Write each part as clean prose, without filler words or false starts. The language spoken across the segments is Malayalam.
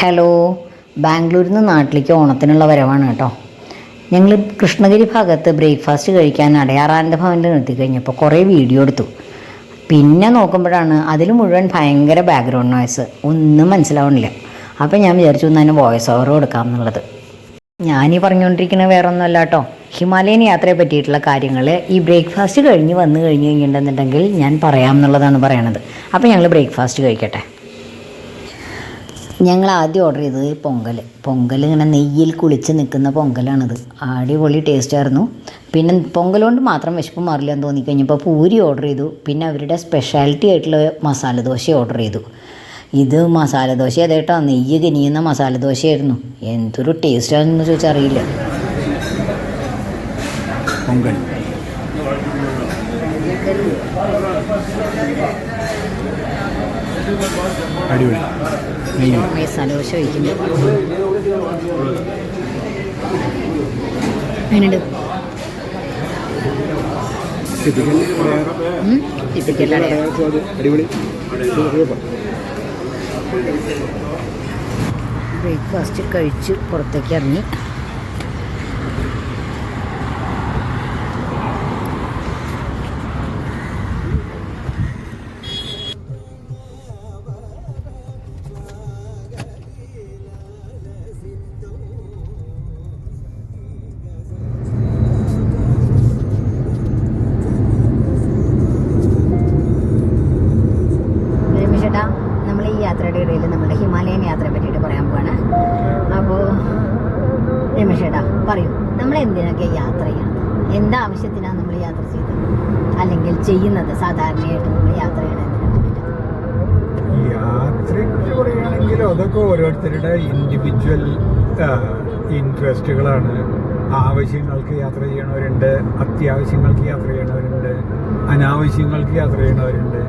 ഹലോ, ബാംഗ്ലൂരിൽ നിന്ന് നാട്ടിലേക്ക് ഓണത്തിനുള്ള വരവാണ് കേട്ടോ. ഞങ്ങൾ കൃഷ്ണഗിരി ഭാഗത്ത് ബ്രേക്ക്ഫാസ്റ്റ് കഴിക്കാൻ അടയാറാൻ്റെ ഭവനിൽ നിർത്തി കഴിഞ്ഞപ്പോൾ കുറേ വീഡിയോ എടുത്തു. പിന്നെ നോക്കുമ്പോഴാണ് അതിൽ മുഴുവൻ ഭയങ്കര ബാക്ക്ഗ്രൗണ്ട് നോയ്സ്, ഒന്നും മനസ്സിലാവണില്ല. അപ്പോൾ ഞാൻ വിചാരിച്ചു തന്നെ വോയിസ് ഓവർ കൊടുക്കാം എന്നുള്ളത്. ഞാനീ പറഞ്ഞുകൊണ്ടിരിക്കുന്നത് വേറെ ഒന്നുമല്ല കേട്ടോ, ഹിമാലയൻ യാത്രയെ പറ്റിയിട്ടുള്ള കാര്യങ്ങൾ ഈ ബ്രേക്ക്ഫാസ്റ്റ് കഴിഞ്ഞ് കഴിഞ്ഞിട്ടുണ്ടെന്നുണ്ടെങ്കിൽ ഞാൻ പറയാം എന്നുള്ളതാണ് പറയണത്. അപ്പോൾ ഞങ്ങൾ ബ്രേക്ക്ഫാസ്റ്റ് കഴിക്കട്ടെ. ഞങ്ങൾ ആദ്യം ഓർഡർ ചെയ്തത് പൊങ്കൽ ഇങ്ങനെ നെയ്യിൽ കുളിച്ച് നിൽക്കുന്ന പൊങ്കലാണിത്. അടിപൊളി ടേസ്റ്റ് ആയിരുന്നു. പിന്നെ പൊങ്കൽ കൊണ്ട് മാത്രം വിശപ്പ് മാറില്ല എന്ന് തോന്നിക്കഴിഞ്ഞപ്പോൾ പൂരി ഓർഡർ ചെയ്തു. പിന്നെ അവരുടെ സ്പെഷ്യാലിറ്റി ആയിട്ടുള്ള മസാല ദോശ ഓർഡർ ചെയ്തു. ഇത് മസാല ദോശ അതേട്ടോ, നെയ്യ് കനിയുന്ന മസാല ദോശയായിരുന്നു. എന്തൊരു ടേസ്റ്റാണെന്ന് ചോദിച്ചാൽ അറിയില്ല. പൊങ്കൽ അടിപൊളി. മസാല ദോശ കഴിക്കുമ്പോൾ അതിനുണ്ട് അടിപൊളി. ബ്രേക്ക്ഫാസ്റ്റ് കഴിച്ച് പുറത്തേക്ക് ഇറങ്ങി. നമ്മൾ ഈ യാത്രയുടെ ഇടയിൽ നമ്മുടെ ഹിമാലയൻ യാത്രയെ പറ്റിയിട്ട് പറയാൻ പോവാണ്. അപ്പോൾ രമേശേട്ടാ പറയൂ, നമ്മൾ എന്തിനൊക്കെ യാത്ര ചെയ്യണം? എന്താവശ്യത്തിനാണ് നമ്മൾ യാത്ര ചെയ്തത് അല്ലെങ്കിൽ ചെയ്യുന്നത്? സാധാരണയായിട്ട് നമ്മൾ യാത്ര ചെയ്യണതിന് യാത്രയെക്കുറിച്ച് പറയുകയാണെങ്കിൽ അതൊക്കെ ഓരോരുത്തരുടെ ഇൻഡിവിജ്വൽ ഇൻട്രസ്റ്റുകളാണ്. ആവശ്യങ്ങൾക്ക് യാത്ര ചെയ്യണവരുണ്ട്, അത്യാവശ്യങ്ങൾക്ക് യാത്ര ചെയ്യണവരുണ്ട്, അനാവശ്യങ്ങൾക്ക് യാത്ര ചെയ്യണവരുണ്ട്.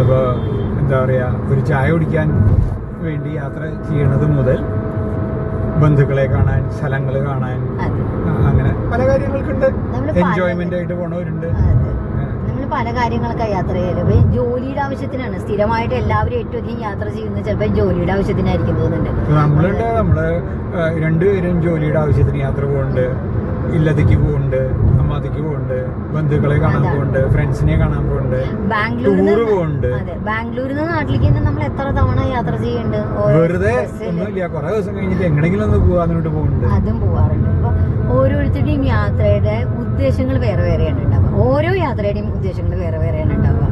അപ്പോൾ എന്താ പറയുക, ഒരു ചായ കുടിക്കാൻ വേണ്ടി യാത്ര ചെയ്യണത് മുതൽ ബന്ധുക്കളെ കാണാൻ, സ്ഥലങ്ങൾ കാണാൻ, അങ്ങനെ പല കാര്യങ്ങൾക്കുണ്ട്. എൻജോയ്മെന്റ് ആയിട്ട് പോണവരുണ്ട്. നമ്മൾ പല കാര്യങ്ങളൊക്കെ യാത്ര ചെയ്യല് ജോലിയുടെ ആവശ്യത്തിനാണ്. സ്ഥിരമായിട്ട് എല്ലാവരും ഏറ്റവും അധികം യാത്ര ചെയ്യുന്നത് ചിലപ്പോൾ ജോലിയുടെ ആവശ്യത്തിനായിരിക്കും തോന്നുന്നുണ്ട്. നമ്മള് രണ്ടുപേരും ജോലിയുടെ ആവശ്യത്തിന് യാത്ര പോകുന്നുണ്ട്. ഇല്ലത്തേക്ക് പോകുന്നുണ്ട്, അമ്മാതിക്ക് പോകുന്നുണ്ട്, ബന്ധുക്കളെ കാണാൻ പോകുന്നുണ്ട്, ഫ്രണ്ട്സിനെ കാണാൻ പോകുന്നുണ്ട്, ടൂറ് പോകുന്നുണ്ട്. ബാംഗ്ലൂരിൽ നിന്ന് നാട്ടിലേക്ക് നമ്മൾ എത്ര തവണ യാത്ര ചെയ്യുന്നുണ്ട്? വെറുതെ ഒന്നുമില്ല, കുറെ ദിവസം കഴിഞ്ഞിട്ട് എങ്ങനെയെങ്കിലും ഒന്ന് പോകാന്നിട്ട് പോകുന്നുണ്ട്. അതും പോവാറുണ്ട്. അപ്പൊ ഓരോരുത്തരുടെയും യാത്രയുടെ ഉദ്ദേശങ്ങൾ വേറെ വേറെയാണ് ഉണ്ടാവുക. ഓരോ യാത്രയുടെയും ഉദ്ദേശങ്ങൾ വേറെ വേറെയാണ് ഉണ്ടാവുക.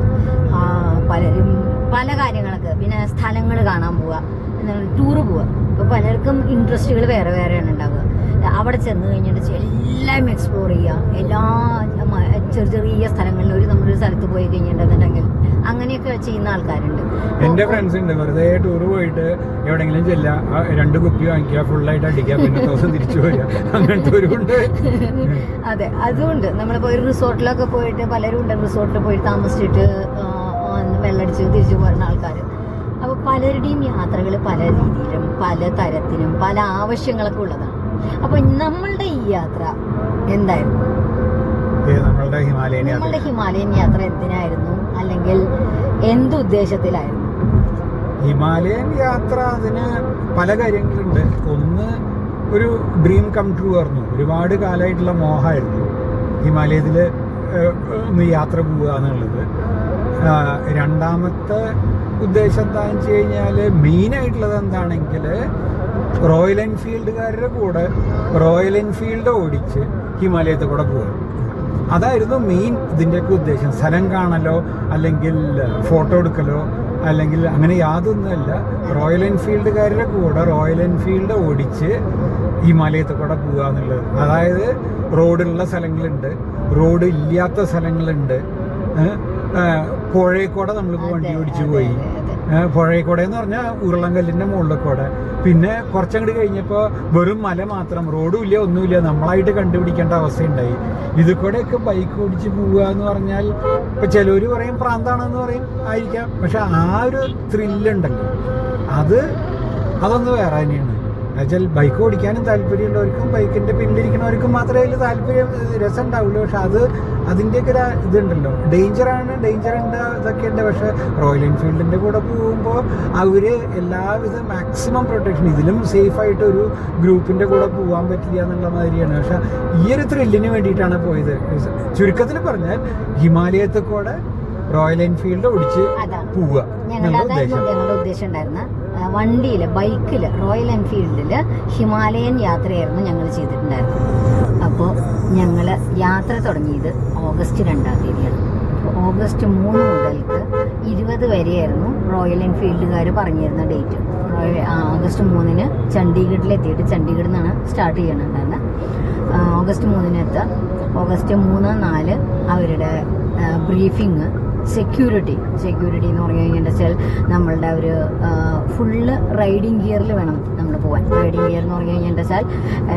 പലരും പല കാര്യങ്ങൾക്ക്, പിന്നെ സ്ഥലങ്ങൾ കാണാൻ പോവുക, ടൂറ് പോവുക. ഇപ്പൊ പലർക്കും ഇൻട്രസ്റ്റുകൾ വേറെ വേറെയാണ് ഉണ്ടാവുക. അവിടെ ചെന്ന് കഴിഞ്ഞിട്ട് എല്ലാം എക്സ്പ്ലോർ ചെയ്യുക, എല്ലാ ചെറിയ സ്ഥലങ്ങളിൽ നമ്മളൊരു സ്ഥലത്ത് പോയി കഴിഞ്ഞിട്ടുണ്ടെന്നുണ്ടെങ്കിൽ അങ്ങനെയൊക്കെ ചെയ്യുന്ന ആൾക്കാരുണ്ട്. എന്റെ ഫ്രണ്ട്സ് ഉണ്ട്, വെറുതെ ടൂർ പോയിട്ട് എവിടെയെങ്കിലും ചെല്ലുക, 2 കുപ്പി വാങ്ങിക്കുക, ഫുള്ളായിട്ട് അടിക്കുക, പിന്നെ ദിവസം തിരിച്ചു വരിക, അങ്ങനത്തെ ഒരു ഉണ്ട്. അതെ, അതുകൊണ്ട് നമ്മളിപ്പോ ഒരു റിസോർട്ടിലൊക്കെ പോയിട്ട് പലരും ഉണ്ട്, റിസോർട്ടിൽ പോയിട്ട് താമസിച്ചിട്ട് വെള്ളടിച്ച് തിരിച്ചു പോരുന്ന ആൾക്കാർ. അപ്പോൾ പലരുടെയും യാത്രകൾ പല രീതിയിലും പല തരത്തിലും പല ആവശ്യങ്ങളൊക്കെ ഉള്ളതാണ്. അപ്പൊ നമ്മളുടെ ഈ യാത്ര എന്തായിരുന്നു? നമ്മളുടെ ഹിമാലയൻ യാത്ര എന്തിനായിരുന്നു, അല്ലെങ്കിൽ എന്തുദ്ദേശത്തിലായിരുന്നു? ഹിമാലയൻ യാത്ര അതിന് പല കാര്യങ്ങളുണ്ട്. ഒന്ന്, ഒരു ഡ്രീം കം ട്രൂ ആയിരുന്നു. ഒരുപാട് കാലമായിട്ടുള്ള മോഹമായിരുന്നു ഹിമാലയത്തിൽ ഒന്ന് യാത്ര പോവുക എന്നുള്ളത്. രണ്ടാമത്തെ ഉദ്ദേശം എന്താണെന്ന് വെച്ച് കഴിഞ്ഞാൽ, മെയിനായിട്ടുള്ളത് എന്താണെങ്കിൽ റോയൽ എൻഫീൽഡുകാരുടെ കൂടെ റോയൽ എൻഫീൽഡ് ഓടിച്ച് ഹിമാലയത്തിൽ കൂടെ പോകുക. അതായിരുന്നു മെയിൻ ഇതിൻ്റെയൊക്കെ ഉദ്ദേശം. സ്ഥലം കാണലോ അല്ലെങ്കിൽ ഫോട്ടോ എടുക്കലോ അല്ലെങ്കിൽ അങ്ങനെ യാതൊന്നുമല്ല. റോയൽ എൻഫീൽഡുകാരുടെ കൂടെ റോയൽ എൻഫീൽഡ് ഓടിച്ച് ഹിമാലയത്തിൽ കൂടെ പോകുക എന്നുള്ളത്. അതായത് റോഡുള്ള സ്ഥലങ്ങളുണ്ട്, റോഡ് ഇല്ലാത്ത സ്ഥലങ്ങളുണ്ട്. പുഴയിൽ കൂടെ നമ്മളിപ്പോൾ വണ്ടി ഓടിച്ചു പോയി. പുഴയിൽ കൂടെ എന്ന് പറഞ്ഞാൽ ഉരുളങ്കല്ലിൻ്റെ മുകളിൽ കൂടെ. പിന്നെ കുറച്ചങ്ങോട്ട് കഴിഞ്ഞപ്പോൾ വെറും മല മാത്രം, റോഡും ഇല്ല, ഒന്നുമില്ല, നമ്മളായിട്ട് കണ്ടുപിടിക്കേണ്ട അവസ്ഥയുണ്ടായി. ഇത് കൂടെയൊക്കെ ബൈക്ക് ഓടിച്ച് പോവുക എന്ന് പറഞ്ഞാൽ, ഇപ്പം ചിലർ പറയും പ്രാന്താണെന്ന് പറയും, ആയിരിക്കാം. പക്ഷെ ആ ഒരു ത്രില്ലുണ്ടല്ലോ, അതൊന്ന് വേറെ തന്നെയാണ്. എന്നുവെച്ചാൽ ബൈക്ക് ഓടിക്കാനും താല്പര്യമുള്ളവർക്കും ബൈക്കിൻ്റെ പിന്നിലിരിക്കുന്നവർക്കും മാത്രമേ അതിൽ താല്പര്യം രസം ഉണ്ടാവുള്ളൂ. പക്ഷെ അതിൻ്റെയൊക്കെ ഒരു ഇതുണ്ടല്ലോ, ഡേഞ്ചർ ഉണ്ട്, ഇതൊക്കെ ഉണ്ട്. പക്ഷെ റോയൽ എൻഫീൽഡിൻ്റെ കൂടെ പോകുമ്പോൾ അവർ എല്ലാവിധ മാക്സിമം പ്രൊട്ടക്ഷൻ, ഇതിലും സേഫായിട്ട് ഒരു ഗ്രൂപ്പിൻ്റെ കൂടെ പോകാൻ പറ്റില്ല എന്നുള്ള മാതിരിയാണ്. പക്ഷെ ഈ ഒരു ത്രില്ലിന് വേണ്ടിയിട്ടാണ് പോയത്. ചുരുക്കത്തിൽ പറഞ്ഞാൽ ഹിമാലയത്തിൽ കൂടെ റോയൽ എൻഫീൽഡ് ഓടിച്ച് പോവുക ഞങ്ങളുടെ ഉദ്ദേശം ഉണ്ടായിരുന്ന വണ്ടിയിൽ, ബൈക്കിൽ, റോയൽ എൻഫീൽഡിൽ ഹിമാലയൻ യാത്രയായിരുന്നു ഞങ്ങൾ ചെയ്തിട്ടുണ്ടായിരുന്നത്. അപ്പോൾ ഞങ്ങൾ യാത്ര തുടങ്ങിയത് ഓഗസ്റ്റ് 2-ാം തീയതിയാണ്. അപ്പോൾ ഓഗസ്റ്റ് 3 മുതൽക്ക് 20 വരെയായിരുന്നു റോയൽ എൻഫീൽഡുകാർ പറഞ്ഞിരുന്ന ഡേറ്റ്. ഓഗസ്റ്റ് 3-ന് ചണ്ഡീഗഡിലെത്തിയിട്ട്, ചണ്ഡീഗഡിൽ നിന്നാണ് സ്റ്റാർട്ട് ചെയ്യണുണ്ടായിരുന്നത്. ഓഗസ്റ്റ് 3-ന് എത്തുക. ഓഗസ്റ്റ് 3, 4 അവരുടെ ബ്രീഫിങ്. സെക്യൂരിറ്റി എന്ന് പറഞ്ഞു കഴിഞ്ഞാൽ വെച്ചാൽ നമ്മളുടെ ഒരു ഫുള്ള് റൈഡിങ് ഗിയറിൽ വേണം നമ്മൾ പോകാൻ. റൈഡിങ് ഗിയർ എന്ന് പറഞ്ഞു കഴിഞ്ഞാൽ വെച്ചാൽ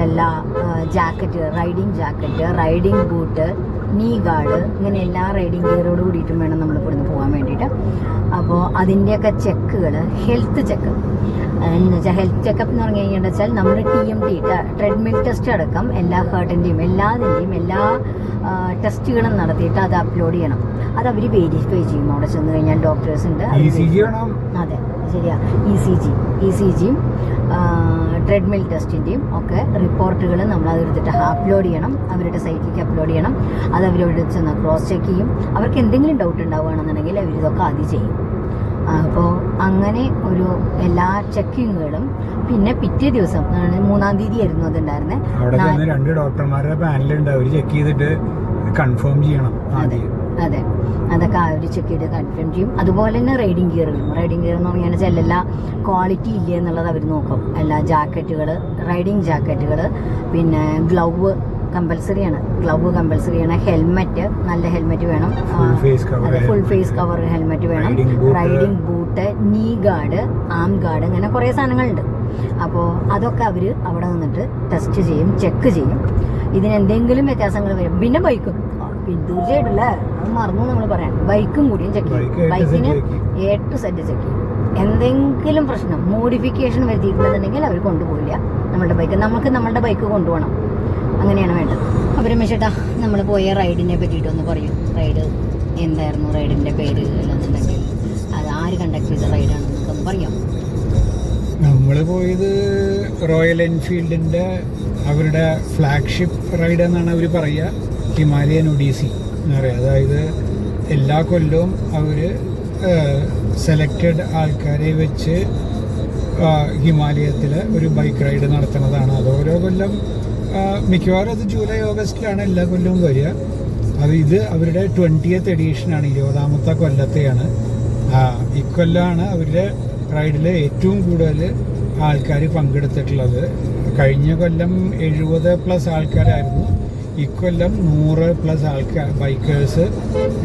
എല്ലാ ജാക്കറ്റ്, റൈഡിങ് ബൂട്ട്, നീ ഗാർഡ്, ഇങ്ങനെ എല്ലാ റൈഡിങ് ഗിയറോട് കൂടിയിട്ടും വേണം നമ്മൾ ഇവിടുന്ന് പോകാൻ വേണ്ടിയിട്ട്. അപ്പോൾ അതിൻ്റെയൊക്കെ ചെക്കുകൾ, ഹെൽത്ത് ചെക്ക് എന്ന് വെച്ചാൽ ഹെൽത്ത് ചെക്കപ്പ് എന്ന് പറഞ്ഞു കഴിഞ്ഞാൽ വെച്ചാൽ നമ്മൾ TMT, ട്രെഡ്മിൽ ടെസ്റ്റ് അടക്കം എല്ലാ ഹേർട്ടിൻ്റെയും എല്ലാ ടെസ്റ്റുകളും നടത്തിയിട്ട് അത് അപ്ലോഡ് ചെയ്യണം. അത് അവർ വെരിഫൈ ചെയ്യും. അവിടെ ചെന്ന് കഴിഞ്ഞാൽ ഡോക്ടേഴ്സ് ഉണ്ട്. അതെ, ശരിയാ. ECGയും ട്രെഡ്മിൽ ടെസ്റ്റിൻ്റെയും ഒക്കെ റിപ്പോർട്ടുകൾ നമ്മൾ അതെടുത്തിട്ട് അപ്ലോഡ് ചെയ്യണം. അവരുടെ സൈറ്റിലേക്ക് അപ്ലോഡ് ചെയ്യണം. അത് അവരോട് ചെന്ന് ക്രോസ് ചെക്ക് ചെയ്യും. അവർക്ക് എന്തെങ്കിലും ഡൗട്ട് ഉണ്ടാവുകയാണെന്നുണ്ടെങ്കിൽ അവരിതൊക്കെ ആദ്യം ചെയ്യും. അപ്പോൾ അങ്ങനെ ഒരു എല്ലാ ചെക്കിങ്ങുകളും. പിന്നെ പിറ്റേ ദിവസം 3-ാം തീയതി ആയിരുന്നു അതുണ്ടായിരുന്നത്. അവിടെ 2 ഡോക്ടർമാരുടെ പാനലുണ്ട്, അവർ ചെക്ക് ചെയ്തിട്ട് കൺഫേം ചെയ്യണം. അതെ, അതൊക്കെ അവർ ചെക്ക് ചെയ്ത് കൺഫേം ചെയ്യും. അതുപോലെ തന്നെ റൈഡിങ് ഗിയർ എന്ന് പറഞ്ഞാൽ വെച്ചാൽ എല്ലാ ക്വാളിറ്റി ഇല്ല എന്നുള്ളത് അവർ നോക്കും. എല്ലാ റൈഡിങ് ജാക്കറ്റുകൾ, പിന്നെ ഗ്ലൗവ് കമ്പൽസറിയാണ്. ഹെൽമെറ്റ്, നല്ല ഹെൽമെറ്റ് വേണം. ഫുൾ ഫേസ് കവർ ഹെൽമെറ്റ് വേണം. റൈഡിങ് ബൂട്ട്, നീ ഗാർഡ്, ആം ഗാർഡ്, അങ്ങനെ കുറേ സാധനങ്ങളുണ്ട്. അപ്പോൾ അതൊക്കെ അവർ അവിടെ നിന്നിട്ട് ടെസ്റ്റ് ചെയ്യും, ചെക്ക് ചെയ്യും. ഇതിനെന്തെങ്കിലും വ്യത്യാസങ്ങൾ വരും. പിന്നെ ബൈക്കും തീർച്ചയായിട്ടും അത് മറന്നു നമ്മൾ പറയാൻ, ബൈക്കും കൂടിയും ചെക്ക് ചെയ്യും. ബൈക്കിന് A to Z ചെക്ക് ചെയ്യും. എന്തെങ്കിലും പ്രശ്നം, മോഡിഫിക്കേഷൻ വരുത്തിയിട്ടുണ്ടെന്നുണ്ടെങ്കിൽ അവർ കൊണ്ടുപോകില്ല നമ്മളുടെ ബൈക്ക്. നമ്മളുടെ ബൈക്ക് കൊണ്ടുപോകണം. അങ്ങനെയാണ് വേണ്ടത്. അപ്പോൾ രമേശേട്ടാ, നമ്മൾ പോയ റൈഡിനെ പറ്റിയിട്ടൊന്ന് പറയൂ. റൈഡ് എന്തായിരുന്നു, റൈഡിൻ്റെ പേര് അല്ലെന്നുണ്ടെങ്കിൽ അത് ആര് കണ്ടക്ട് ചെയ്ത റൈഡാണെന്നൊക്കെ ഒന്ന് പറയാം. നമ്മൾ പോയത് റോയൽ എൻഫീൽഡിൻ്റെ അവരുടെ ഫ്ലാഗ്ഷിപ്പ് റൈഡ് എന്നാണ് അവർ പറയുക, ഹിമാലയൻ ഒഡീസി എന്ന് പറയുക. അതായത് എല്ലാ കൊല്ലവും അവർ സെലക്റ്റഡ് ആൾക്കാരെ വെച്ച് ഹിമാലയത്തിൽ ഒരു ബൈക്ക് റൈഡ് നടത്തുന്നതാണ്. അത് ഓരോ കൊല്ലം മിക്കവാറും അത് ജൂലൈ ഓഗസ്റ്റിലാണ് എല്ലാ കൊല്ലവും വരിക. ഇത് അവരുടെ 20th എഡീഷനാണ്, 20ാമത്തെ കൊല്ലത്തെയാണ്. ഇക്കൊല്ലമാണ് അവരുടെ റൈഡിൽ ഏറ്റവും കൂടുതൽ ആൾക്കാർ പങ്കെടുത്തിട്ടുള്ളത്. കഴിഞ്ഞ കൊല്ലം 70+ ആൾക്കാരായിരുന്നു. ഇക്കൊല്ലം 100+ ആൾക്കാർ ബൈക്കേഴ്സ്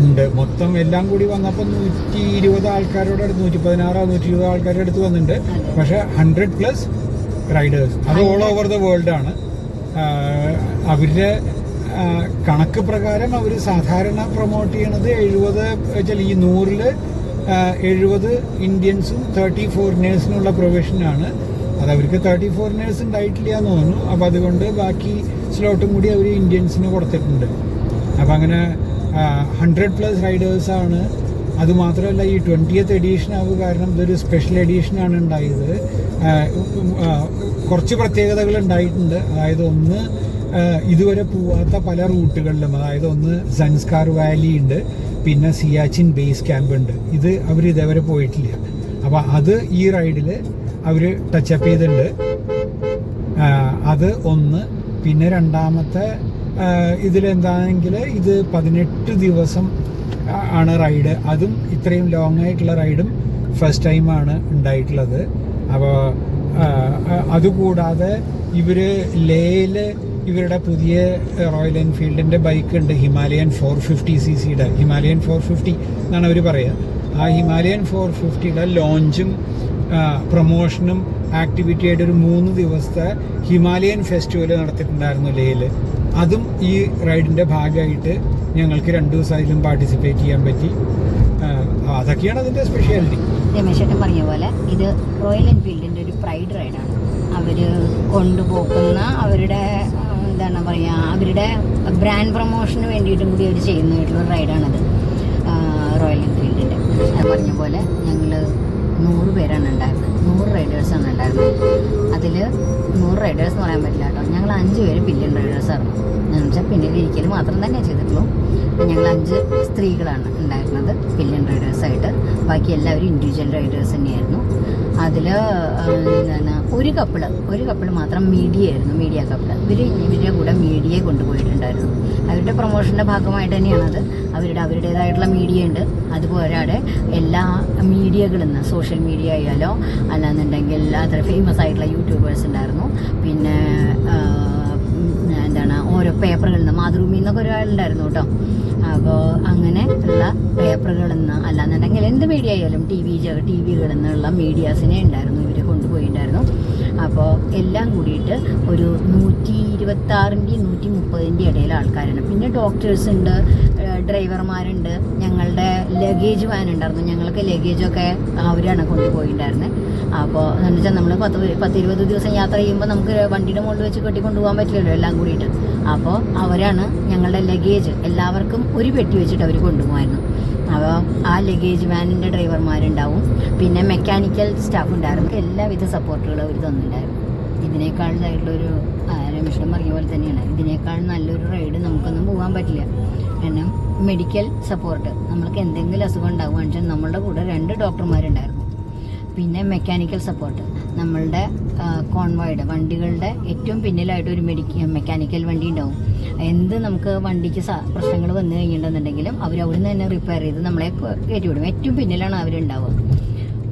ഉണ്ട്. മൊത്തം എല്ലാം കൂടി വന്നപ്പോൾ 120 ആൾക്കാരോട് അടുത്ത്, 116-120 ആൾക്കാരുടെ അടുത്ത് വന്നിട്ടുണ്ട്. പക്ഷേ 100+ റൈഡേഴ്സ്, അത് ഓൾ ഓവർ ദ വേൾഡ് ആണ്. അവരുടെ കണക്ക് പ്രകാരം അവർ സാധാരണ പ്രൊമോട്ട് ചെയ്യണത് 70 വെച്ചാൽ ഈ 100-ൽ 70 ഇന്ത്യൻസും 30 ഫോറിനേഴ്സിനുള്ള പ്രൊവിഷനാണ്. അത് അവർക്ക് 30 ഫോറിനേഴ്സ് ഉണ്ടായിട്ടില്ല എന്ന് തോന്നുന്നു. അപ്പോൾ അതുകൊണ്ട് ബാക്കി സ്ലോട്ടും കൂടി അവർ ഇന്ത്യൻസിന് കൊടുത്തിട്ടുണ്ട്. അപ്പോൾ അങ്ങനെ 100+ റൈഡേഴ്സാണ്. അതുമാത്രമല്ല, ഈ 20th എഡീഷൻ ആവുക കാരണം ഇതൊരു സ്പെഷ്യൽ എഡീഷനാണ് ഉണ്ടായത്. കുറച്ച് പ്രത്യേകതകൾ ഉണ്ടായിട്ടുണ്ട്. അതായത് ഒന്ന്, ഇതുവരെ പോവാത്ത പല റൂട്ടുകളിലും, അതായത് ഒന്ന് സൻസ്കാർ വാലി ഉണ്ട്, പിന്നെ സിയാച്ചിൻ ബേസ് ക്യാമ്പ് ഉണ്ട്. ഇത് അവർ ഇതേവരെ പോയിട്ടില്ല. അപ്പോൾ അത് ഈ റൈഡിൽ അവർ ടച്ചപ്പ് ചെയ്തിട്ടുണ്ട്. അത് ഒന്ന്. പിന്നെ രണ്ടാമത്തെ ഇതിലെന്താണെങ്കിൽ ഇത് 18 ദിവസം ആണ് റൈഡ്. അതും ഇത്രയും ലോങ് ആയിട്ടുള്ള റൈഡും ഫസ്റ്റ് ടൈമാണ് ഉണ്ടായിട്ടുള്ളത്. അപ്പോൾ അതുകൂടാതെ ഇവർ ലേയിൽ ഇവരുടെ പുതിയ റോയൽ എൻഫീൽഡിൻ്റെ ബൈക്ക് ഉണ്ട്, ഹിമാലയൻ 450cc ഹിമാലയൻ 450 എന്നാണ് അവർ പറയുക. ആ ഹിമാലയൻ 450 ലോഞ്ചും പ്രൊമോഷനും ആക്ടിവിറ്റി ആയിട്ട് ഒരു 3 ദിവസത്തെ ഹിമാലയൻ ഫെസ്റ്റിവൽ നടത്തിയിട്ടുണ്ടായിരുന്നു ലേയിൽ. അതും ഈ റൈഡിൻ്റെ ഭാഗമായിട്ട് ഞങ്ങൾക്ക് 2 ദിവസം അതിലും പാർട്ടിസിപ്പേറ്റ് ചെയ്യാൻ പറ്റി. അതൊക്കെയാണ് അതിൻ്റെ സ്പെഷ്യാലിറ്റി. രമേശേട്ടൻ പറഞ്ഞ പോലെ ഇത് റോയൽ എൻഫീൽഡിൻ്റെ ഒരു പ്രൈഡ് റൈഡാണ്. അവർ കൊണ്ടുപോകുന്ന അവരുടെ എന്താണ് പറയുക, അവരുടെ ബ്രാൻഡ് പ്രൊമോഷന് വേണ്ടിയിട്ടും കൂടി അവർ ചെയ്യുന്നതായിട്ടുള്ള റൈഡാണത്, റോയൽ എൻഫീൽഡിൻ്റെ. അത് പറഞ്ഞ പോലെ ഞങ്ങൾ 100 പേരാണ് ഉണ്ടായിരുന്നത്, 100 റൈഡേഴ്സാണ് ഉണ്ടായിരുന്നത്. അതിൽ 100 റൈഡേഴ്സ് എന്ന് പറയാൻ പറ്റില്ല കേട്ടോ, ഞങ്ങൾ 5 പേര് പില്യൺ റൈഡേഴ്സായിരുന്നു. എന്ന് വെച്ചാൽ പിന്നിൽ ഇരിക്കൽ മാത്രം തന്നെ ചെയ്തിട്ടുള്ളൂ. ഞങ്ങൾ 5 സ്ത്രീകളാണ് ഉണ്ടായിരുന്നത് പില്യൺ റൈഡേഴ്സായിട്ട്. ബാക്കി എല്ലാവരും ഇൻഡിവിജ്വൽ റൈഡേഴ്സ് തന്നെയായിരുന്നു. അതിൽ എന്താണ് ഒരു കപ്പിള് മാത്രം മീഡിയ കപ്പിള്. ഇവരുടെ കൂടെ മീഡിയയെ കൊണ്ടുപോയിട്ടുണ്ടായിരുന്നു. അവരുടെ പ്രൊമോഷൻ്റെ ഭാഗമായിട്ട് തന്നെയാണത്. അവരുടേതായിട്ടുള്ള മീഡിയ ഉണ്ട്. അതുപോലെ എല്ലാ മീഡിയകളിൽ നിന്ന്, സോഷ്യൽ മീഡിയ ആയാലോ അല്ലാന്നുണ്ടെങ്കിൽ അത്ര ഫേമസ് ആയിട്ടുള്ള യൂട്യൂബേഴ്സ് ഉണ്ടായിരുന്നു. പിന്നെ എന്താണ് ഓരോ പേപ്പറുകളിൽ നിന്ന്, മാതൃഭൂമി എന്നൊക്കെ ഒരാളുണ്ടായിരുന്നു കേട്ടോ. അപ്പോൾ അങ്ങനെ ഉള്ള പേപ്പറുകളിൽ നിന്ന് അല്ലാന്നുണ്ടെങ്കിൽ എന്ത് മീഡിയ ആയാലും ടി വികളിൽ നിന്നുള്ള മീഡിയാസിനെ ഉണ്ടായിരുന്നു ഇവർ കൊണ്ടുപോയിട്ടുണ്ടായിരുന്നു. അപ്പോൾ എല്ലാം കൂടിയിട്ട് ഒരു 126-ൻ്റെയും 130-ൻ്റെയും ഇടയിൽ ആൾക്കാരാണ്. പിന്നെ ഡോക്ടേഴ്സ് ഉണ്ട്, ഡ്രൈവർമാരുണ്ട്, ഞങ്ങളുടെ ലഗേജ് വാൻ ഉണ്ടായിരുന്നു. ഞങ്ങൾക്ക് ലഗേജൊക്കെ അവരാണ് കൊണ്ടുപോയിട്ടുണ്ടായിരുന്നത്. അപ്പോൾ എന്ന് വെച്ചാൽ നമ്മൾ 10-20 ദിവസം യാത്ര ചെയ്യുമ്പോൾ നമുക്ക് വണ്ടിയുടെ മുകളിൽ വെച്ച് കെട്ടിക്കൊണ്ടുപോകാൻ പറ്റില്ലല്ലോ എല്ലാം കൂടിയിട്ട്. അപ്പോൾ അവരാണ് ഞങ്ങളുടെ ലഗേജ് എല്ലാവർക്കും ഒരു പെട്ടി വെച്ചിട്ട് അവർ കൊണ്ടുപോകായിരുന്നു. അപ്പോൾ ആ ലഗേജ് വാനിൻ്റെ ഡ്രൈവർമാരുണ്ടാവും, പിന്നെ മെക്കാനിക്കൽ സ്റ്റാഫ് ഉണ്ടായിരുന്നു. എല്ലാവിധ സപ്പോർട്ടുകളും അവർ തന്നിട്ടുണ്ടായിരുന്നു. ഇതിനേക്കാൾ ഇതായിട്ടുള്ളൊരു രമേശൻ പറഞ്ഞ പോലെ തന്നെയാണ്, ഇതിനേക്കാൾ നല്ലൊരു റൈഡ് നമുക്കൊന്നും പോകാൻ പറ്റില്ല. കാരണം മെഡിക്കൽ സപ്പോർട്ട്, നമ്മൾക്ക് എന്തെങ്കിലും അസുഖം ഉണ്ടാവുകയാണെന്ന് വെച്ചാൽ നമ്മളുടെ കൂടെ 2 ഡോക്ടർമാരുണ്ടായിരുന്നു. പിന്നെ മെക്കാനിക്കൽ സപ്പോർട്ട്, നമ്മളുടെ കോൺവോയ്ഡ് വണ്ടികളുടെ ഏറ്റവും പിന്നിലായിട്ട് ഒരു മെക്കാനിക്കൽ വണ്ടി ഉണ്ടാവും. എന്ത് നമുക്ക് വണ്ടിക്ക് പ്രശ്നങ്ങൾ വന്നു കഴിഞ്ഞിട്ടുണ്ടെന്നുണ്ടെങ്കിലും അവർ അവിടെ നിന്ന് തന്നെ റിപ്പയർ ചെയ്ത് നമ്മളെ കയറ്റിവിടും. ഏറ്റവും പിന്നിലാണ് അവരുണ്ടാവുക.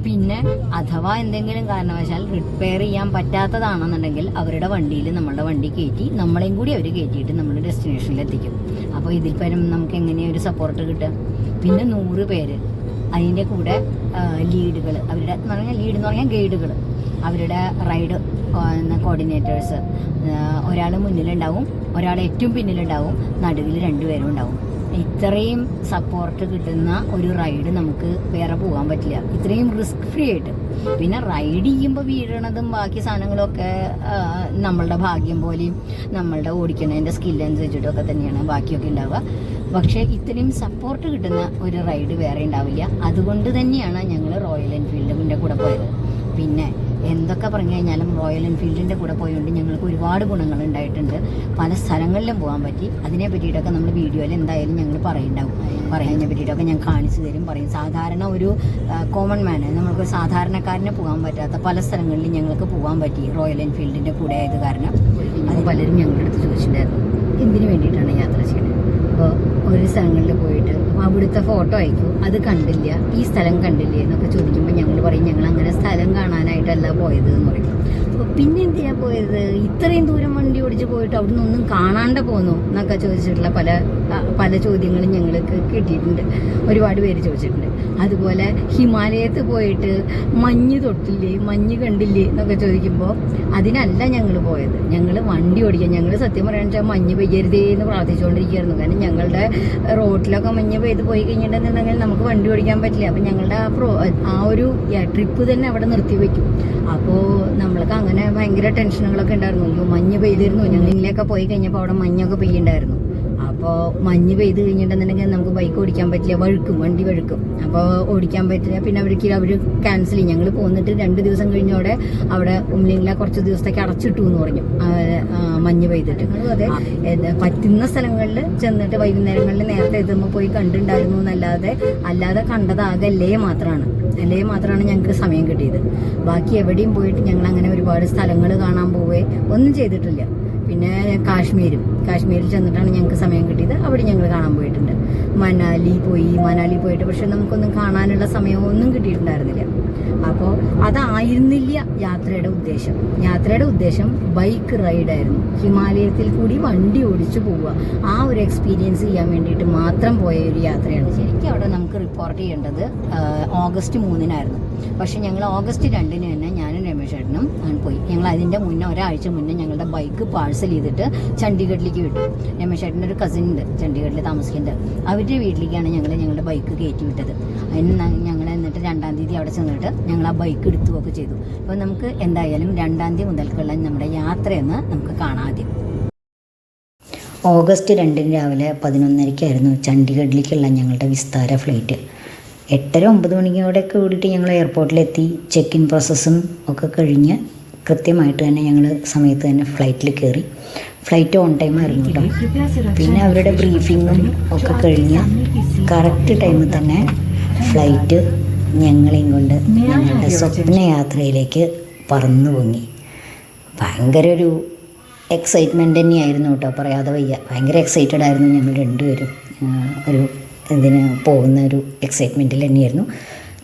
പിന്നെ അഥവാ എന്തെങ്കിലും കാരണവശാൽ റിപ്പയർ ചെയ്യാൻ പറ്റാത്തതാണെന്നുണ്ടെങ്കിൽ അവരുടെ വണ്ടിയിൽ നമ്മളുടെ വണ്ടി കയറ്റി നമ്മളെയും കൂടി അവർ കയറ്റിയിട്ട് നമ്മുടെ ഡെസ്റ്റിനേഷനിൽ എത്തിക്കും. അപ്പോൾ ഇതിൽ പരം നമുക്ക് എങ്ങനെയാണ് ഒരു സപ്പോർട്ട് കിട്ടുക? പിന്നെ 100 പേര് അതിൻ്റെ കൂടെ ലീഡുകൾ, അവരുടെ എന്ന് പറഞ്ഞാൽ ഗൈഡുകൾ, അവരുടെ റൈഡ് കോർഡിനേറ്റേഴ്സ്. ഒരാൾ മുന്നിലുണ്ടാവും, ഒരാൾ ഏറ്റവും പിന്നിലുണ്ടാവും, നടുവിൽ 2 പേരും ഉണ്ടാവും. ഇത്രയും സപ്പോർട്ട് കിട്ടുന്ന ഒരു റൈഡ് നമുക്ക് വേറെ പോകാൻ പറ്റില്ല, ഇത്രയും റിസ്ക് ഫ്രീ ആയിട്ട്. പിന്നെ റൈഡ് ചെയ്യുമ്പോൾ വീഴണതും ബാക്കി സാധനങ്ങളൊക്കെ നമ്മളുടെ ഭാഗ്യം പോലെയും നമ്മളുടെ ഓടിക്കുന്നതിൻ്റെ സ്കില്ലനുസരിച്ചിട്ടും ഒക്കെ തന്നെയാണ് ബാക്കിയൊക്കെ ഉണ്ടാവുക. പക്ഷേ ഇത്രയും സപ്പോർട്ട് കിട്ടുന്ന ഒരു റൈഡ് വേറെ ഉണ്ടാവില്ല. അതുകൊണ്ട് തന്നെയാണ് ഞങ്ങൾ റോയൽ എൻഫീൽഡിൻ്റെ കൂടെ പോയത്. പിന്നെ എന്തൊക്കെ പറഞ്ഞു കഴിഞ്ഞാലും റോയൽ എൻഫീൽഡിൻ്റെ കൂടെ പോയതുകൊണ്ട് ഞങ്ങൾക്ക് ഒരുപാട് ഗുണങ്ങൾ ഉണ്ടായിട്ടുണ്ട്. പല സ്ഥലങ്ങളിലും പോകാൻ പറ്റി. അതിനെ പറ്റിയിട്ടൊക്കെ നമ്മൾ വീഡിയോയിൽ എന്തായാലും ഞങ്ങൾ പറയുന്നതിനെ പറ്റിയിട്ടൊക്കെ ഞാൻ കാണിച്ചു തരും, പറയും. സാധാരണ ഒരു കോമൺ മാന്, നമ്മൾക്ക് സാധാരണക്കാരന് പോകാൻ പറ്റാത്ത പല സ്ഥലങ്ങളിലും ഞങ്ങൾക്ക് പോകാൻ പറ്റി റോയൽ എൻഫീൽഡിൻ്റെ കൂടെ ആയത് കാരണം. അത് പലരും ഞങ്ങളുടെ അടുത്ത് ചോദിച്ചിട്ടുണ്ടായിരുന്നു, എന്തിനു വേണ്ടിയിട്ടാണ് യാത്ര ചെയ്യുന്നത്. അപ്പോൾ ഒരു സ്ഥലങ്ങളിൽ പോയിട്ട് അവിടുത്തെ ഫോട്ടോ അയക്കും, അത് കണ്ടില്ല, ഈ സ്ഥലം കണ്ടില്ലേ എന്നൊക്കെ ചോദിക്കുമ്പോൾ ഞങ്ങൾ പറയും ഞങ്ങൾ അങ്ങനെ സ്ഥലം കാണാനായിട്ടല്ല പോയത് എന്ന് പറയും. അപ്പോൾ പിന്നെ എന്തിനാ പോയത്, ഇത്രയും ദൂരം വണ്ടി ഓടിച്ച് പോയിട്ട് അവിടുന്ന് ഒന്നും കാണാണ്ട് പോന്നു എന്നൊക്കെ ചോദിച്ചിട്ടുള്ള പല ചോദ്യങ്ങളും ഞങ്ങൾക്ക് കിട്ടിയിട്ടുണ്ട്. ഒരുപാട് പേര് ചോദിച്ചിട്ടുണ്ട്. അതുപോലെ ഹിമാലയത്ത് പോയിട്ട് മഞ്ഞ് തൊട്ടില്ലേ, മഞ്ഞ് കണ്ടില്ലേ എന്നൊക്കെ ചോദിക്കുമ്പോൾ അതിനല്ല ഞങ്ങൾ പോയത്. ഞങ്ങൾ വണ്ടി ഓടിക്കാൻ, ഞങ്ങൾ സത്യം പറയാന്ന് വെച്ചാൽ മഞ്ഞ് പെയ്യരുതേ എന്ന് പ്രാർത്ഥിച്ചുകൊണ്ടിരിക്കുകയായിരുന്നു. കാരണം ഞങ്ങളുടെ റോഡിലൊക്കെ മഞ്ഞ് പെയ്ത് പോയി കഴിഞ്ഞിട്ടുണ്ടെന്നുണ്ടെങ്കിൽ നമുക്ക് വണ്ടി ഓടിക്കാൻ പറ്റില്ല. അപ്പം ഞങ്ങളുടെ ആ ഒരു ട്രിപ്പ് തന്നെ അവിടെ നിർത്തി വയ്ക്കും. അപ്പോൾ നമ്മൾക്ക് അങ്ങനെ ഭയങ്കര ടെൻഷനുകളൊക്കെ ഉണ്ടായിരുന്നു. അയ്യോ മഞ്ഞ് പെയ്തിരുന്നു, ഞങ്ങൾ ഇങ്ങനെയൊക്കെ പോയി കഴിഞ്ഞപ്പോൾ അവിടെ മഞ്ഞൊക്കെ പെയ്യുണ്ടായിരുന്നു. അപ്പോൾ മഞ്ഞ് പെയ്ത് കഴിഞ്ഞിട്ടുണ്ടെന്നുണ്ടെങ്കിൽ നമുക്ക് ബൈക്ക് ഓടിക്കാൻ പറ്റില്ല, വണ്ടി വഴുക്കും. അപ്പോൾ ഓടിക്കാൻ പറ്റില്ല. പിന്നെ അവർ ക്യാൻസൽ ചെയ്യും. ഞങ്ങൾ പോന്നിട്ട് 2 ദിവസം കഴിഞ്ഞോടെ അവിടെ ഉമ്ലിംഗ്ല കുറച്ച് ദിവസത്തേക്ക് അടച്ചിട്ടു എന്ന് പറഞ്ഞു, മഞ്ഞ് പെയ്തിട്ട്. അതെ, പറ്റുന്ന സ്ഥലങ്ങളിൽ ചെന്നിട്ട് വൈകുന്നേരങ്ങളിൽ നേരത്തെ എത്തുമ്പോൾ പോയി കണ്ടിട്ടുണ്ടായിരുന്നു അല്ലാതെ കണ്ടതാകെ ലേ മാത്രമാണ് ഞങ്ങൾക്ക് സമയം കിട്ടിയത്. ബാക്കി എവിടെയും പോയിട്ട് ഞങ്ങൾ അങ്ങനെ ഒരുപാട് സ്ഥലങ്ങൾ കാണാൻ പോവേ ഒന്നും ചെയ്തിട്ടില്ല. പിന്നെ കാശ്മീരിൽ ചെന്നിട്ടാണ് ഞങ്ങൾക്ക് സമയം കിട്ടിയത്. അവിടെ ഞങ്ങൾ കാണാൻ പോയിട്ടുണ്ട്. മനാലി പോയിട്ട് പക്ഷെ നമുക്കൊന്നും കാണാനുള്ള സമയമൊന്നും കിട്ടിയിട്ടുണ്ടായിരുന്നില്ല. അപ്പോൾ അതായിരുന്നില്ല യാത്രയുടെ ഉദ്ദേശം ബൈക്ക് റൈഡായിരുന്നു. ഹിമാലയത്തിൽ കൂടി വണ്ടി ഓടിച്ചു പോവുക, ആ ഒരു എക്സ്പീരിയൻസ് ചെയ്യാൻ വേണ്ടിയിട്ട് മാത്രം പോയ ഒരു യാത്രയാണ്. ശരിക്കും അവിടെ നമുക്ക് റിപ്പോർട്ട് ചെയ്യേണ്ടത് ഓഗസ്റ്റ് 3-നായിരുന്നു. പക്ഷെ ഞങ്ങൾ ഓഗസ്റ്റ് 2-ന് തന്നെ ഞാനും രമേശ് രമേശേട്ടനും പോയി. ഞങ്ങൾ അതിൻ്റെ മുന്നേ ഒരാഴ്ച മുന്നേ ഞങ്ങളുടെ ബൈക്ക് പാഴ്സൽ ചെയ്തിട്ട് ചണ്ഡീഗഡിലേക്ക് വിട്ടു. രമേശേട്ടൻ്റെ ഒരു കസിൻ ഉണ്ട് ചണ്ഡീഗഡിൽ താമസിക്കുന്നുണ്ട്. അവരുടെ വീട്ടിലേക്കാണ് ഞങ്ങളുടെ ബൈക്ക് കയറ്റി വിട്ടത്. അതിന് ഞങ്ങൾ എന്നിട്ട് 2-ാം തീയതി അവിടെ ചെന്നിട്ട് ഞങ്ങൾ ആ ബൈക്ക് എടുത്തുവൊക്കെ ചെയ്തു. അപ്പോൾ നമുക്ക് എന്തായാലും 2-ാം തീയതി മുതൽക്കുള്ള നമ്മുടെ യാത്രയെന്ന് നമുക്ക് കാണാം. ആദ്യം ഓഗസ്റ്റ് 2 രാവിലെ 11:30 ചണ്ഡീഗഡിലേക്കുള്ള ഞങ്ങളുടെ വിസ്താര ഫ്ലൈറ്റ്. 8-9 മണിയോടെയൊക്കെ കൂടിയിട്ട് ഞങ്ങൾ എയർപോർട്ടിലെത്തി. ചെക്ക് ഇൻ പ്രോസസ്സും ഒക്കെ കഴിഞ്ഞ് കൃത്യമായിട്ട് തന്നെ ഞങ്ങൾ സമയത്ത് തന്നെ ഫ്ലൈറ്റിൽ കയറി. ഫ്ലൈറ്റ് ഓൺ ടൈം ആയിരുന്നു കേട്ടോ. പിന്നെ അവരുടെ ബ്രീഫിങ്ങും ഒക്കെ കഴിഞ്ഞ് കറക്റ്റ് ടൈമിൽ തന്നെ ഫ്ലൈറ്റ് ഞങ്ങളെയും കൊണ്ട് ഞങ്ങളുടെ സ്വപ്നയാത്രയിലേക്ക് പറന്നു പൊങ്ങി. ഭയങ്കര ഒരു എക്സൈറ്റ്മെൻറ്റ് തന്നെയായിരുന്നു കേട്ടോ, പറയാതെ വയ്യ. ഭയങ്കര എക്സൈറ്റഡ് ആയിരുന്നു ഞങ്ങൾ രണ്ടുപേരും. ഒരു ഇതിന് പോകുന്ന ഒരു എക്സൈറ്റ്മെൻറ്റിൽ തന്നെയായിരുന്നു.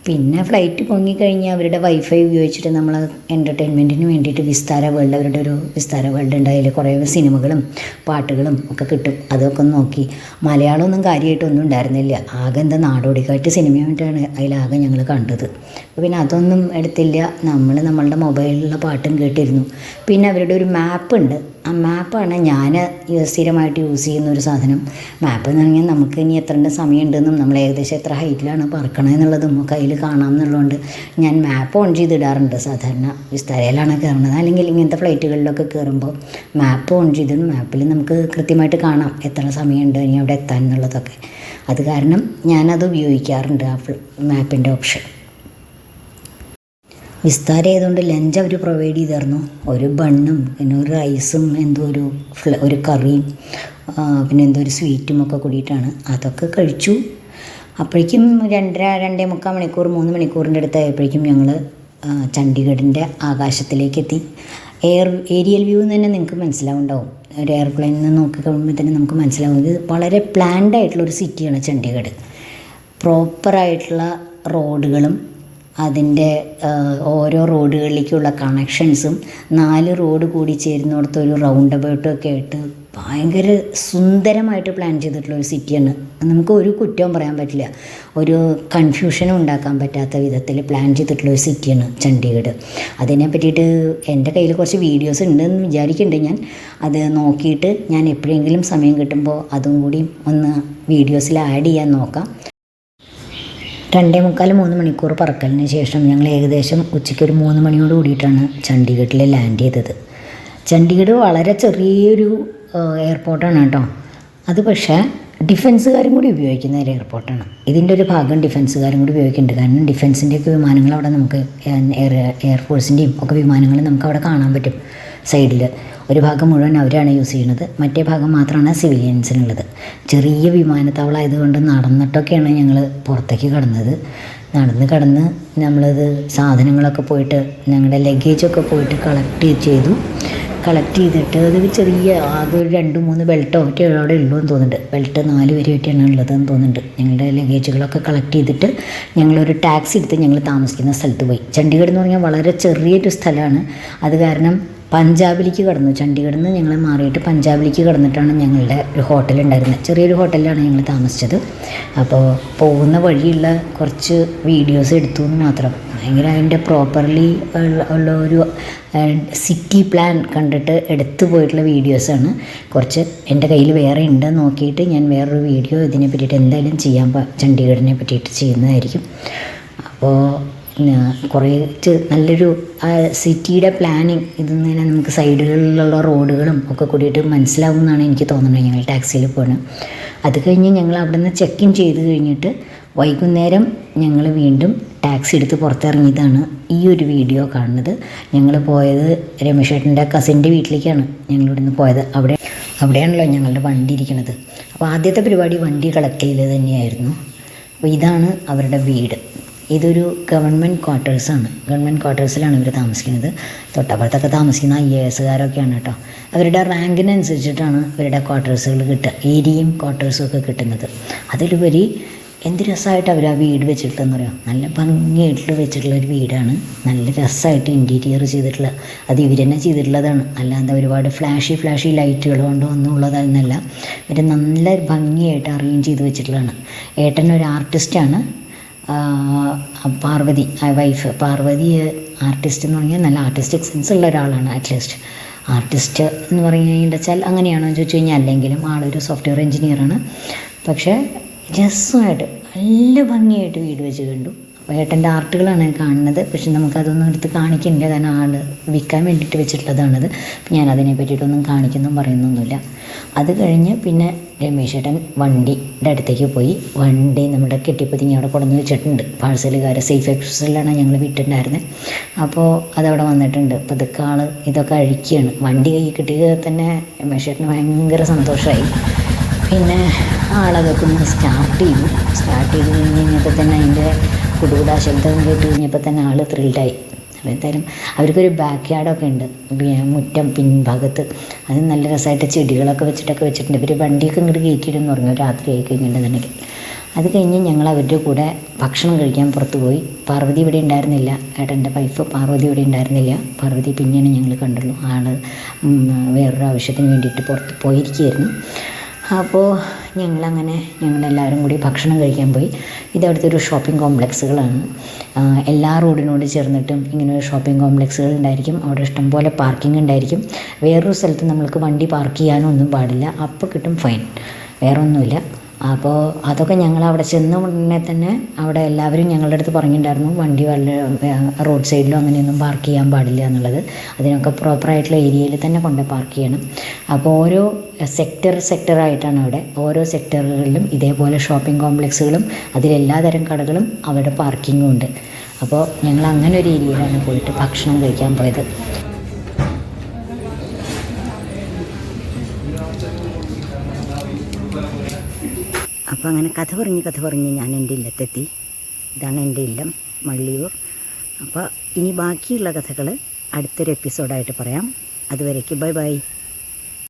പിന്നെ ഫ്ലൈറ്റ് പൊങ്ങിക്കഴിഞ്ഞ് അവരുടെ വൈഫൈ ഉപയോഗിച്ചിട്ട് നമ്മൾ എൻ്റർടൈൻമെൻറ്റിന് വേണ്ടിയിട്ട് വിസ്താര വേൾഡ്, അവരുടെ ഒരു വിസ്താര വേൾഡ് ഉണ്ട്. അതിൽ കുറേ സിനിമകളും പാട്ടുകളും ഒക്കെ കിട്ടും. അതൊക്കെ ഒന്ന് നോക്കി. മലയാളമൊന്നും കാര്യമായിട്ടൊന്നും ഉണ്ടായിരുന്നില്ല. ആകെ എന്താ നാടോടിക്കാറ്റ് സിനിമയായിട്ടാണ് അതിലാകെ ഞങ്ങൾ കണ്ടത്. പിന്നെ അതൊന്നും എടുത്തില്ല. നമ്മളുടെ മൊബൈലിലുള്ള പാട്ടും കേട്ടിരുന്നു. പിന്നെ അവരുടെ ഒരു മാപ്പ് ഉണ്ട്. ആ മാപ്പാണ് ഞാൻ സ്ഥിരമായിട്ട് യൂസ് ചെയ്യുന്ന ഒരു സാധനം. മാപ്പ് എന്ന് പറഞ്ഞാൽ നമുക്ക് ഇനി എത്ര സമയമുണ്ടെന്നും നമ്മൾ ഏകദേശം എത്ര ഹൈറ്റിലാണ് പറക്കണമെന്നുള്ളതും ഒക്കെ അതിൽ കാണാമെന്നുള്ളതുകൊണ്ട് ഞാൻ മാപ്പ് ഓൺ ചെയ്തിടാറുണ്ട്. സാധാരണ വിസ്താരയിലാണ് കയറുന്നത്. അല്ലെങ്കിൽ ഇങ്ങനത്തെ ഫ്ലൈറ്റുകളിലൊക്കെ കയറുമ്പോൾ മാപ്പ് ഓൺ ചെയ്തിടും. മാപ്പിൽ നമുക്ക് കൃത്യമായിട്ട് കാണാം എത്ര സമയമുണ്ട് ഇനി അവിടെ എത്താൻ എന്നുള്ളതൊക്കെ. അത് കാരണം ഞാനത് ഉപയോഗിക്കാറുണ്ട്, ആ മാപ്പിൻ്റെ ഓപ്ഷൻ. വിസ്താര ആയതുകൊണ്ട് ലഞ്ച് അവർ പ്രൊവൈഡ് ചെയ്തിരുന്നു. ഒരു ബണ്ണും പിന്നെ ഒരു റൈസും എന്തോ ഒരു കറിയും പിന്നെ എന്തോ ഒരു സ്വീറ്റും ഒക്കെ കൂടിയിട്ടാണ്. അതൊക്കെ കഴിച്ചു. അപ്പോഴേക്കും 2.5-2.75 മണിക്കൂർ 3 മണിക്കൂറിൻ്റെ അടുത്തായപ്പോഴേക്കും ഞങ്ങൾ ചണ്ഡീഗഡിൻ്റെ ആകാശത്തിലേക്ക് എത്തി. ഏരിയൽ വ്യൂ തന്നെ നിങ്ങൾക്ക് മനസ്സിലാവുണ്ടാവും. ഒരു എയർപ്ലെയിനിൽ നിന്ന് നോക്കി കഴിയുമ്പോൾ തന്നെ നമുക്ക് മനസ്സിലാവും. ഇത് വളരെ പ്ലാൻഡ് ആയിട്ടുള്ളൊരു സിറ്റിയാണ് ചണ്ഡീഗഡ്. പ്രോപ്പറായിട്ടുള്ള റോഡുകളും അതിൻ്റെ ഓരോ റോഡുകളിലേക്കുള്ള കണക്ഷൻസും 4 റോഡ് കൂടി ചേരുന്നിടത്ത് ഒരു റൗണ്ട് അബൌട്ടും ഒക്കെ ആയിട്ട് ഭയങ്കര സുന്ദരമായിട്ട് പ്ലാൻ ചെയ്തിട്ടുള്ളൊരു സിറ്റിയാണ്. നമുക്ക് ഒരു കുറ്റവും പറയാൻ പറ്റില്ല. ഒരു കൺഫ്യൂഷനും ഉണ്ടാക്കാൻ പറ്റാത്ത വിധത്തിൽ പ്ലാൻ ചെയ്തിട്ടുള്ളൊരു സിറ്റിയാണ് ചണ്ഡീഗഡ്. അതിനെ പറ്റിയിട്ട് എൻ്റെ കയ്യിൽ കുറച്ച് വീഡിയോസ് ഉണ്ടെന്ന് വിചാരിക്കുന്നുണ്ട്. ഞാൻ അത് നോക്കിയിട്ട് ഞാൻ എപ്പോഴെങ്കിലും സമയം കിട്ടുമ്പോൾ അതും കൂടി ഒന്ന് വീഡിയോസിൽ ആഡ് ചെയ്യാൻ നോക്കാം. 2.75-3 മണിക്കൂർ പറക്കലിന് ശേഷം ഞങ്ങൾ ഏകദേശം ഉച്ചയ്ക്ക് ഒരു 3 മണിയോട് കൂടിയിട്ടാണ് ചണ്ഡീഗഡിൽ ലാൻഡ് ചെയ്തത്. ചണ്ഡീഗഡ് വളരെ ചെറിയൊരു എയർപോർട്ടാണ് കേട്ടോ. അത് പക്ഷേ ഡിഫൻസുകാരും കൂടി ഉപയോഗിക്കുന്ന ഒരു എയർപോർട്ടാണ്. ഇതിൻ്റെ ഒരു ഭാഗം ഡിഫൻസുകാരും കൂടി ഉപയോഗിക്കുന്നുണ്ട്. കാരണം ഡിഫൻസിൻ്റെയൊക്കെ വിമാനങ്ങൾ അവിടെ നമുക്ക് എയർഫോഴ്സിൻ്റെയും ഒക്കെ വിമാനങ്ങൾ നമുക്ക് അവിടെ കാണാൻ പറ്റും. സൈഡിൽ ഒരു ഭാഗം മുഴുവൻ അവരാണ് യൂസ് ചെയ്യുന്നത്, മറ്റേ ഭാഗം മാത്രമാണ് സിവിലിയൻസിനുള്ളത്. ചെറിയ വിമാനത്താവളമായതുകൊണ്ട് നടന്നിട്ടൊക്കെയാണ് ഞങ്ങൾ പുറത്തേക്ക് കടന്ന് നമ്മളത് സാധനങ്ങളൊക്കെ പോയിട്ട് ഞങ്ങളുടെ ലഗേജൊക്കെ പോയിട്ട് കളക്ട് ചെയ്തിട്ട് അതൊരു ചെറിയ ആകെ ഒരു 2-3 ബെൽറ്റോ ഒറ്റ അവിടെ ഉള്ളൂ എന്ന് തോന്നുന്നുണ്ട്. ബെൽറ്റ് 4 വരെ ഒറ്റയാണ് ഉള്ളതെന്ന് തോന്നുന്നുണ്ട്. ഞങ്ങളുടെ ലഗേജുകളൊക്കെ കളക്ട് ചെയ്തിട്ട് ഞങ്ങളൊരു ടാക്സി എടുത്ത് ഞങ്ങൾ താമസിക്കുന്ന സ്ഥലത്ത് പോയി. ചണ്ഡീഗഡ് എന്ന് പറഞ്ഞാൽ വളരെ ചെറിയൊരു സ്ഥലമാണ്. അത് കാരണം പഞ്ചാബിലേക്ക് കടന്നു. ചണ്ഡീഗഡിൽ നിന്ന് ഞങ്ങൾ മാറിയിട്ട് പഞ്ചാബിലേക്ക് കടന്നിട്ടാണ് ഞങ്ങളുടെ ഒരു ഹോട്ടലുണ്ടായിരുന്നത്. ചെറിയൊരു ഹോട്ടലിലാണ് ഞങ്ങൾ താമസിച്ചത്. അപ്പോൾ പോകുന്ന വഴിയുള്ള കുറച്ച് വീഡിയോസ് എടുത്തു എന്ന് മാത്രം. ഭയങ്കര അതിൻ്റെ പ്രോപ്പർലി ഉള്ള ഒരു സിറ്റി പ്ലാൻ കണ്ടിട്ട് എടുത്തു പോയിട്ടുള്ള വീഡിയോസാണ്. കുറച്ച് എൻ്റെ കയ്യിൽ വേറെ ഉണ്ട്, നോക്കിയിട്ട് ഞാൻ വേറൊരു വീഡിയോ ഇതിനെ പറ്റിയിട്ട് എന്തായാലും ചണ്ഡീഗഡിനെ പറ്റിയിട്ട് ചെയ്യുന്നതായിരിക്കും. അപ്പോൾ കുറേ നല്ലൊരു സിറ്റിയുടെ പ്ലാനിങ് ഇതിങ്ങനെ നമുക്ക് സൈഡുകളിലുള്ള റോഡുകളും ഒക്കെ കൂടിയിട്ട് മനസ്സിലാവുമെന്നാണ് എനിക്ക് തോന്നുന്നത്. ഞങ്ങൾ ടാക്സിയിൽ പോകണം. അത് കഴിഞ്ഞ് ഞങ്ങൾ അവിടെ നിന്ന് ചെക്ക് ഇൻ ചെയ്ത് കഴിഞ്ഞിട്ട് വൈകുന്നേരം ഞങ്ങൾ വീണ്ടും ടാക്സി എടുത്ത് പുറത്തിറങ്ങിയതാണ് ഈ ഒരു വീഡിയോ കാണുന്നത്. ഞങ്ങൾ പോയത് രമേശേട്ടൻ്റെ കസിൻ്റെ വീട്ടിലേക്കാണ് ഞങ്ങളിവിടെ നിന്ന് പോയത്. അവിടെയാണല്ലോ ഞങ്ങളുടെ വണ്ടി ഇരിക്കുന്നത്. അപ്പോൾ ആദ്യത്തെ പരിപാടി വണ്ടി കളക്ട് ചെയ്തത് തന്നെയായിരുന്നു. അപ്പോൾ ഇതാണ് അവരുടെ വീട്. ഇതൊരു ഗവൺമെൻറ് ക്വാർട്ടേഴ്സാണ്. ഗവൺമെൻറ് ക്വാർട്ടേഴ്സിലാണ് ഇവർ താമസിക്കുന്നത്. തൊട്ടപ്പുറത്തൊക്കെ താമസിക്കുന്ന IASകാരൊക്കെയാണ് കേട്ടോ. അവരുടെ റാങ്കിനനുസരിച്ചിട്ടാണ് ഇവരുടെ ക്വാർട്ടേഴ്സുകൾ കിട്ടുക, ഏരിയയും ക്വാർട്ടേഴ്സും ഒക്കെ കിട്ടുന്നത്. അതിലുപരി എന്ത് രസമായിട്ട് അവർ ആ വീട് വെച്ചിട്ടുള്ളതെന്ന് പറയാം. നല്ല ഭംഗിയായിട്ട് വെച്ചിട്ടുള്ള ഒരു വീടാണ്. നല്ല രസമായിട്ട് ഇൻറ്റീരിയർ ചെയ്തിട്ടുള്ള, അത് ഇവർ തന്നെ ചെയ്തിട്ടുള്ളതാണ്. അല്ലാതെ ഒരുപാട് ഫ്ലാഷി ലൈറ്റുകൾ കൊണ്ടോ ഒന്നും ഉള്ളതല്ല. ഇവർ നല്ല ഭംഗിയായിട്ട് അറേഞ്ച് ചെയ്ത് വെച്ചിട്ടുള്ളതാണ്. ഏട്ടൻ ഒരു ആർട്ടിസ്റ്റാണ്. പാർവതി വൈഫ് പാർവതി ആർട്ടിസ്റ്റ് എന്ന് പറഞ്ഞാൽ നല്ല ആർട്ടിസ്റ്റിക് സെൻസ് ഉള്ള ഒരാളാണ്. അറ്റ്ലീസ്റ്റ് ആർട്ടിസ്റ്റ് എന്ന് പറയുന്നത് വെച്ചാൽ അങ്ങനെയാണോ എന്ന് ചോദിച്ചു കഴിഞ്ഞാൽ അല്ലെങ്കിലും ആളൊരു സോഫ്റ്റ്വെയർ എഞ്ചിനീയറാണ്. പക്ഷേ രസമായിട്ട് നല്ല ഭംഗിയായിട്ട് വീട് വെച്ച് കണ്ടു. അപ്പോൾ ഏട്ടൻ്റെ ആർട്ടുകളാണ് കാണുന്നത്. പക്ഷെ നമുക്കതൊന്നും എടുത്ത് കാണിക്കുന്നില്ല, കാരണം ആൾ വിൽക്കാൻ വേണ്ടിയിട്ട് വെച്ചിട്ടുള്ളതാണത്. ഞാൻ അതിനെ പറ്റിയിട്ടൊന്നും കാണിക്കുന്നും പറയുന്നൊന്നുമില്ല. അത് കഴിഞ്ഞ് പിന്നെ രമേശ് ഏട്ടൻ വണ്ടിയുടെ അടുത്തേക്ക് പോയി. വണ്ടി നമ്മുടെ കെട്ടിപ്പൊതിങ്ങി അവിടെ കൊണ്ടുവന്ന് വെച്ചിട്ടുണ്ട്. പാഴ്സലുകാർ സേഫ് എക്സസിലാണ് ഞങ്ങൾ വിട്ടിട്ടുണ്ടായിരുന്നത്. അപ്പോൾ അതവിടെ വന്നിട്ടുണ്ട്. അപ്പോൾ ഇതൊക്കെ ആൾ ഇതൊക്കെ അഴിക്കുകയാണ്. വണ്ടി കൈ കിട്ടിയത് തന്നെ രമേശ് ഏട്ടന് ഭയങ്കര സന്തോഷമായി. പിന്നെ ആളതൊക്കെ ഒന്ന് സ്റ്റാർട്ട് ചെയ്ത് കഴിഞ്ഞപ്പോൾ തന്നെ അതിൻ്റെ കുടുകൂടാ ശബ്ദം കേട്ട് കഴിഞ്ഞപ്പോൾ തന്നെ ആൾ ത്രിൽഡായി. അപ്പോൾ എന്തായാലും അവർക്കൊരു ബാക്ക് യാർഡൊക്കെ ഉണ്ട്, മുറ്റം പിൻഭാഗത്ത്. അത് നല്ല രസമായിട്ട് ചെടികളൊക്കെ വെച്ചിട്ടുണ്ട്. ഇവർ വണ്ടിയൊക്കെ ഇങ്ങോട്ട് കയറ്റിയിടുമെന്ന് പറഞ്ഞു രാത്രി ആയി കഴിഞ്ഞിട്ടുണ്ടെന്നുണ്ടെങ്കിൽ. അത് കഴിഞ്ഞ് ഞങ്ങൾ അവരുടെ കൂടെ ഭക്ഷണം കഴിക്കാൻ പുറത്ത് പോയി. പാർവതി ഇവിടെ ഉണ്ടായിരുന്നില്ല, ഏട്ടൻ്റെ വൈഫ് പാർവതി ഇവിടെ ഉണ്ടായിരുന്നില്ല. പാർവതി പിന്നെയാണ് ഞങ്ങൾ കണ്ടുള്ളൂ. ആൾ വേറൊരു ആവശ്യത്തിന് വേണ്ടിയിട്ട് പുറത്ത് പോയിരിക്കുകയായിരുന്നു. അപ്പോൾ ഞങ്ങളെല്ലാവരും കൂടി ഭക്ഷണം കഴിക്കാൻ പോയി. ഇതവിടുത്തെ ഒരു ഷോപ്പിംഗ് കോംപ്ലക്സുകളാണ്. എല്ലാ റോഡിനോട് ചേർന്നിട്ടും ഇങ്ങനെ ഷോപ്പിംഗ് കോംപ്ലക്സുകൾ ഉണ്ടായിരിക്കും. അവിടെ ഇഷ്ടംപോലെ പാർക്കിംഗ് ഉണ്ടായിരിക്കും. വേറൊരു സ്ഥലത്ത് നമ്മൾക്ക് വണ്ടി പാർക്ക് ചെയ്യാനൊന്നും പാടില്ല, അപ്പോൾ കിട്ടും ഫൈൻ, വേറെ ഒന്നുമില്ല. അപ്പോൾ അതൊക്കെ ഞങ്ങൾ അവിടെ ചെന്ന ഉടനെ തന്നെ അവിടെ എല്ലാവരും ഞങ്ങളുടെ അടുത്ത് പറഞ്ഞിട്ടുണ്ടായിരുന്നു വണ്ടി റോഡ് സൈഡിലോ അങ്ങനെയൊന്നും പാർക്ക് ചെയ്യാൻ പാടില്ല എന്നുള്ളത്. അതിനൊക്കെ പ്രോപ്പറായിട്ടുള്ള ഏരിയയിൽ തന്നെ കൊണ്ട് പാർക്ക് ചെയ്യണം. അപ്പോൾ ഓരോ സെക്ടറായിട്ടാണ് അവിടെ. ഓരോ സെക്ടറുകളിലും ഇതേപോലെ ഷോപ്പിംഗ് കോംപ്ലക്സുകളും അതിലെല്ലാ തരം കടകളും അവിടെ പാർക്കിങ്ങും ഉണ്ട്. അപ്പോൾ ഞങ്ങൾ അങ്ങനെ ഒരു ഏരിയയിലാണ് പോയിട്ട് ഭക്ഷണം കഴിക്കാൻ പോയത്. അപ്പോൾ അങ്ങനെ കഥ പറഞ്ഞ് ഞാൻ എൻ്റെ ഇല്ലത്തെത്തി. ഇതാണ് എൻ്റെ ഇല്ലം, മള്ളിയൂർ. അപ്പോൾ ഇനി ബാക്കിയുള്ള കഥകൾ അടുത്തൊരു എപ്പിസോഡായിട്ട് പറയാം. അതുവരേക്ക് ബൈ ബൈ.